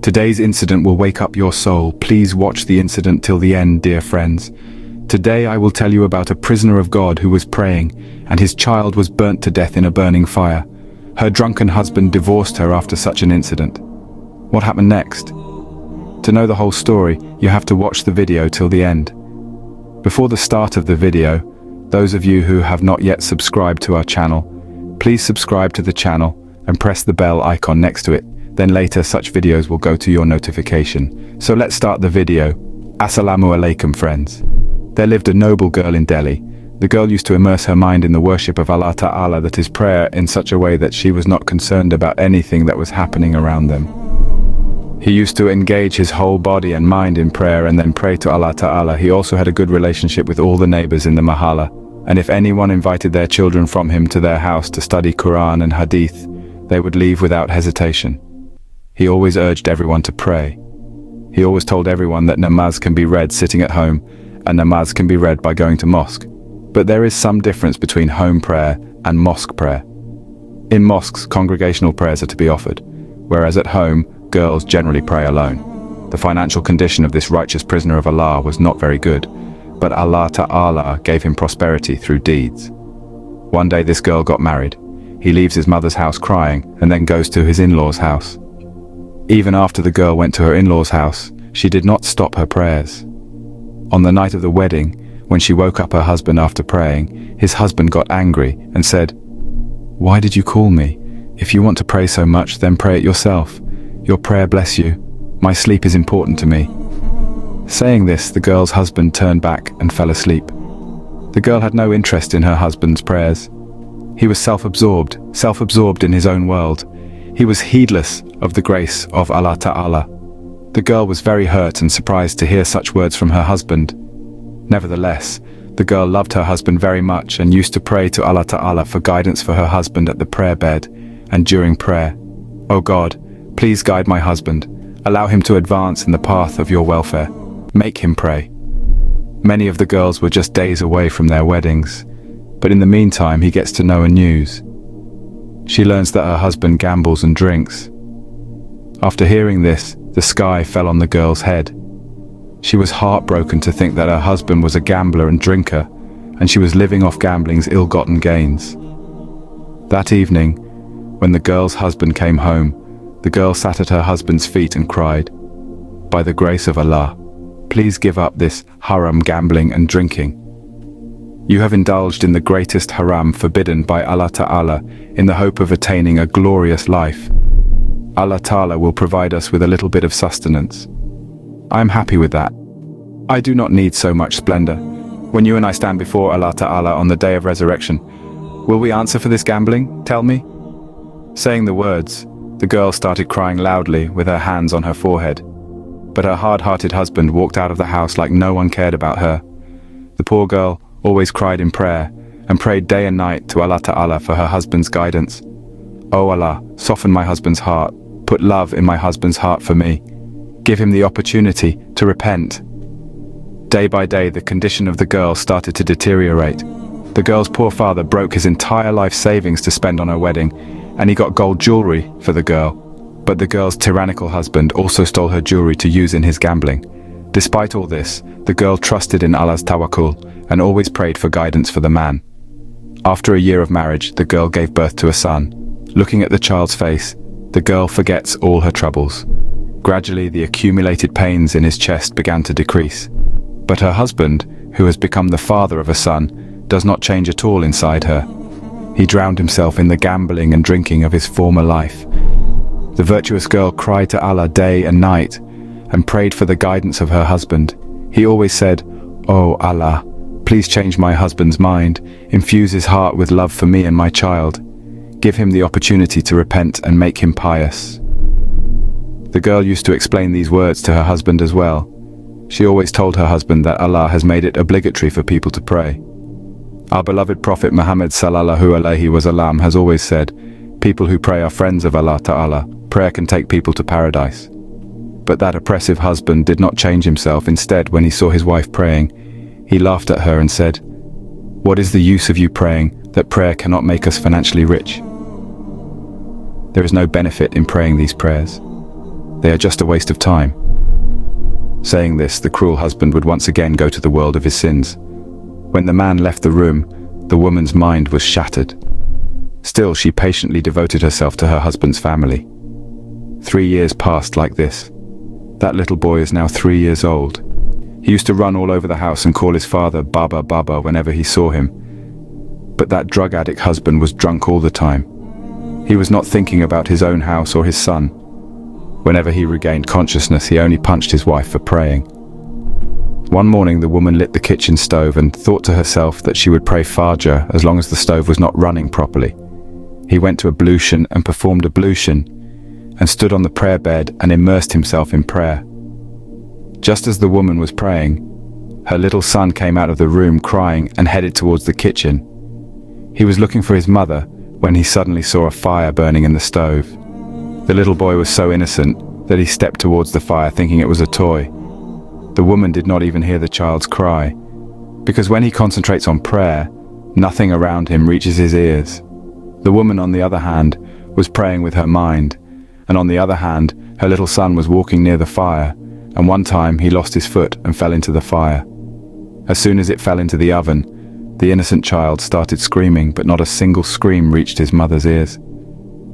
Today's incident will wake up your soul. Please watch the incident till the end, dear friends. Today I will tell you about a prisoner of God who was praying, and his child was burnt to death in a burning fire. Her drunken husband divorced her after such an incident. What happened next? To know the whole story, you have to watch the video till the end. Before the start of the video, those of you who have not yet subscribed to our channel, please subscribe to the channel and press the bell icon next to it. Then later such videos will go to your notification. So let's start the video. Assalamu alaikum, friends. There lived a noble girl in Delhi. The girl used to immerse her mind in the worship of Allah Ta'ala, that is prayer, in such a way that she was not concerned about anything that was happening around them. He used to engage his whole body and mind in prayer and then pray to Allah Ta'ala. He also had a good relationship with all the neighbors in the Mahalla, and if anyone invited their children from him to their house to study Quran and Hadith, they would leave without hesitation. He always urged everyone to pray. He always told everyone that namaz can be read sitting at home and namaz can be read by going to mosque. But there is some difference between home prayer and mosque prayer. In mosques, congregational prayers are to be offered, whereas at home, girls generally pray alone. The financial condition of this righteous prisoner of Allah was not very good, but Allah Ta'ala gave him prosperity through deeds. One day this girl got married. He leaves his mother's house crying and then goes to his in-laws' house. Even after the girl went to her in-laws' house, she did not stop her prayers. On the night of the wedding, when she woke up her husband after praying, his husband got angry and said, "Why did you call me? If you want to pray so much, then pray it yourself. Your prayer bless you. My sleep is important to me." Saying this, the girl's husband turned back and fell asleep. The girl had no interest in her husband's prayers. He was self-absorbed in his own world. He was heedless of the grace of Allah Ta'ala. The girl was very hurt and surprised to hear such words from her husband. Nevertheless, the girl loved her husband very much and used to pray to Allah Ta'ala for guidance for her husband at the prayer bed and during prayer. "O God, please guide my husband. Allow him to advance in the path of your welfare. Make him pray." Many of the girls were just days away from their weddings, but in the meantime he gets to know a news. She learns that her husband gambles and drinks. After hearing this, the sky fell on the girl's head. She was heartbroken to think that her husband was a gambler and drinker, and she was living off gambling's ill-gotten gains. That evening, when the girl's husband came home, the girl sat at her husband's feet and cried, "By the grace of Allah, please give up this haram gambling and drinking. You have indulged in the greatest haram forbidden by Allah Ta'ala in the hope of attaining a glorious life. Allah Ta'ala will provide us with a little bit of sustenance. I am happy with that. I do not need so much splendor. When you and I stand before Allah Ta'ala on the day of resurrection, will we answer for this gambling? Tell me." Saying the words, the girl started crying loudly with her hands on her forehead. But her hard-hearted husband walked out of the house like no one cared about her. The poor girl always cried in prayer and prayed day and night to Allah Ta'ala for her husband's guidance. "O Allah, soften my husband's heart. Put love in my husband's heart for me. Give him the opportunity to repent." Day by day, the condition of the girl started to deteriorate. The girl's poor father broke his entire life savings to spend on her wedding, and he got gold jewelry for the girl. But the girl's tyrannical husband also stole her jewelry to use in his gambling. Despite all this, the girl trusted in Allah's tawakkul and always prayed for guidance for the man. After a year of marriage, the girl gave birth to a son. Looking at the child's face, the girl forgets all her troubles. Gradually, the accumulated pains in his chest began to decrease. But her husband, who has become the father of a son, does not change at all inside her. He drowned himself in the gambling and drinking of his former life. The virtuous girl cried to Allah day and night and prayed for the guidance of her husband. He always said, "Oh Allah, please change my husband's mind, infuse his heart with love for me and my child. Give him the opportunity to repent and make him pious." The girl used to explain these words to her husband as well. She always told her husband that Allah has made it obligatory for people to pray. Our beloved Prophet Muhammad sallallahu alaihi wasallam has always said, "People who pray are friends of Allah Ta'ala. Prayer can take people to paradise." But that oppressive husband did not change himself. Instead, when he saw his wife praying, he laughed at her and said, "What is the use of you praying that prayer cannot make us financially rich?" There is no benefit in praying these prayers. They are just a waste of time. Saying this, the cruel husband would once again go to the world of his sins. When the man left the room, the woman's mind was shattered. Still, she patiently devoted herself to her husband's family. 3 years passed like this. That little boy is now 3 years old. He used to run all over the house and call his father Baba Baba whenever he saw him. But that drug addict husband was drunk all the time. He was not thinking about his own house or his son. Whenever he regained consciousness, he only punched his wife for praying. One morning, the woman lit the kitchen stove and thought to herself that she would pray Fajr as long as the stove was not running properly. He went to ablution and performed ablution, and stood on the prayer bed and immersed himself in prayer. Just as the woman was praying, her little son came out of the room crying and headed towards the kitchen. He was looking for his mother when he suddenly saw a fire burning in the stove. The little boy was so innocent that he stepped towards the fire thinking it was a toy. The woman did not even hear the child's cry, because when he concentrates on prayer, nothing around him reaches his ears. The woman, on the other hand, was praying with her mind, and on the other hand, her little son was walking near the fire, and one time he lost his foot and fell into the fire. As soon as it fell into the oven, the innocent child started screaming, but not a single scream reached his mother's ears.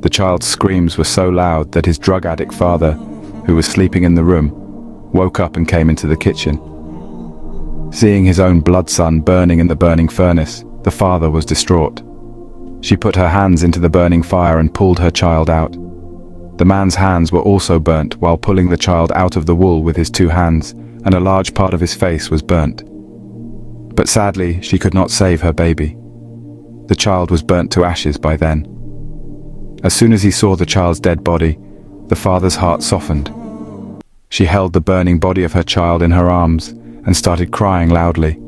The child's screams were so loud that his drug addict father, who was sleeping in the room, woke up and came into the kitchen. Seeing his own blood son burning in the burning furnace, the father was distraught. She put her hands into the burning fire and pulled her child out. The man's hands were also burnt while pulling the child out of the wool with his 2 hands, and a large part of his face was burnt. But sadly, she could not save her baby. The child was burnt to ashes by then. As soon as he saw the child's dead body, the father's heart softened. She held the burning body of her child in her arms and started crying loudly.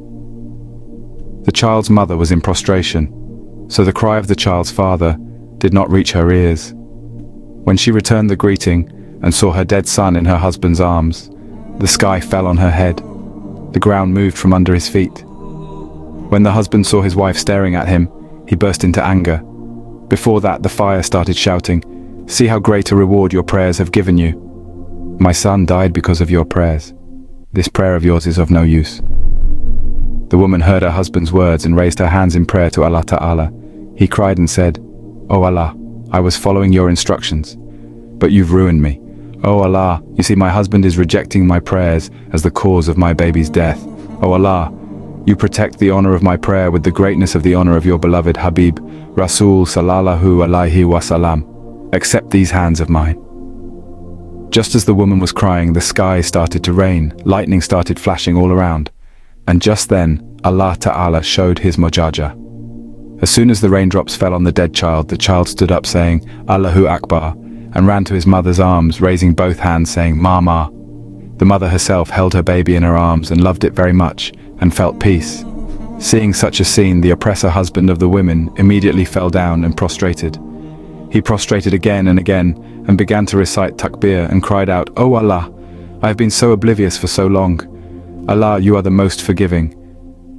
The child's mother was in prostration, so the cry of the child's father did not reach her ears. When she returned the greeting and saw her dead son in her husband's arms, the sky fell on her head. The ground moved from under his feet. When the husband saw his wife staring at him, he burst into anger. Before that, the fire started shouting, "See how great a reward your prayers have given you. My son died because of your prayers. This prayer of yours is of no use." The woman heard her husband's words and raised her hands in prayer to Allah Ta'ala. He cried and said, "Oh Allah, I was following your instructions, but you've ruined me. Oh Allah, you see my husband is rejecting my prayers as the cause of my baby's death. Oh Allah, you protect the honor of my prayer with the greatness of the honor of your beloved Habib, Rasul Sallallahu Alaihi Wasallam. Accept these hands of mine." Just as the woman was crying, the sky started to rain, lightning started flashing all around. And just then, Allah Ta'ala showed his mujaja. As soon as the raindrops fell on the dead child, the child stood up saying, "Allahu Akbar," and ran to his mother's arms, raising both hands saying, "Mama." The mother herself held her baby in her arms and loved it very much, and felt peace. Seeing such a scene, the oppressor husband of the women immediately fell down and prostrated. He prostrated again and again, and began to recite takbir and cried out, "O Allah, I have been so oblivious for so long. Allah, you are the most forgiving.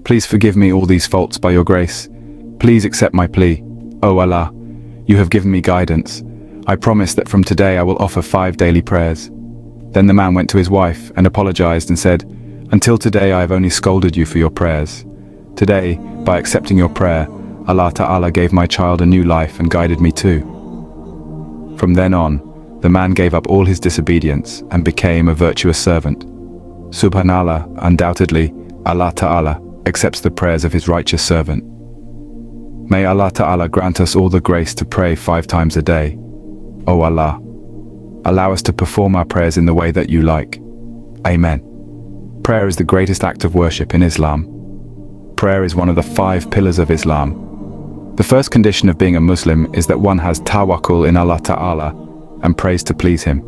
Please forgive me all these faults by your grace. Please accept my plea. O Allah, you have given me guidance. I promise that from today I will offer 5 daily prayers." Then the man went to his wife and apologized and said, "Until today I have only scolded you for your prayers. Today, by accepting your prayer, Allah Ta'ala gave my child a new life and guided me too." From then on, the man gave up all his disobedience and became a virtuous servant. Subhanallah, undoubtedly, Allah Ta'ala accepts the prayers of his righteous servant. May Allah Ta'ala grant us all the grace to pray 5 times a day. O Allah, allow us to perform our prayers in the way that you like. Amen. Prayer is the greatest act of worship in Islam. Prayer is one of the 5 pillars of Islam. The first condition of being a Muslim is that one has tawakkul in Allah Ta'ala and prays to please him.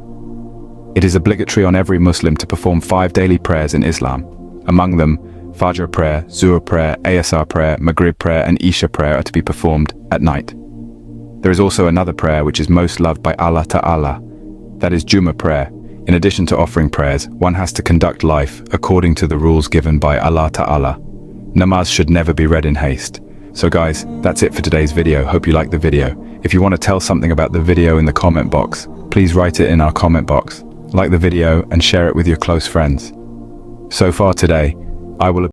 It is obligatory on every Muslim to perform 5 daily prayers in Islam. Among them, Fajr prayer, Zuhr prayer, Asr prayer, Maghrib prayer and Isha prayer are to be performed at night. There is also another prayer which is most loved by Allah Ta'ala. That is Jummah prayer. In addition to offering prayers, one has to conduct life according to the rules given by Allah Ta'ala. Namaz should never be read in haste. So guys, that's it for today's video. Hope you liked the video. If you want to tell something about the video in the comment box, please write it in our comment box. like the video and share it with your close friends. So far today, I will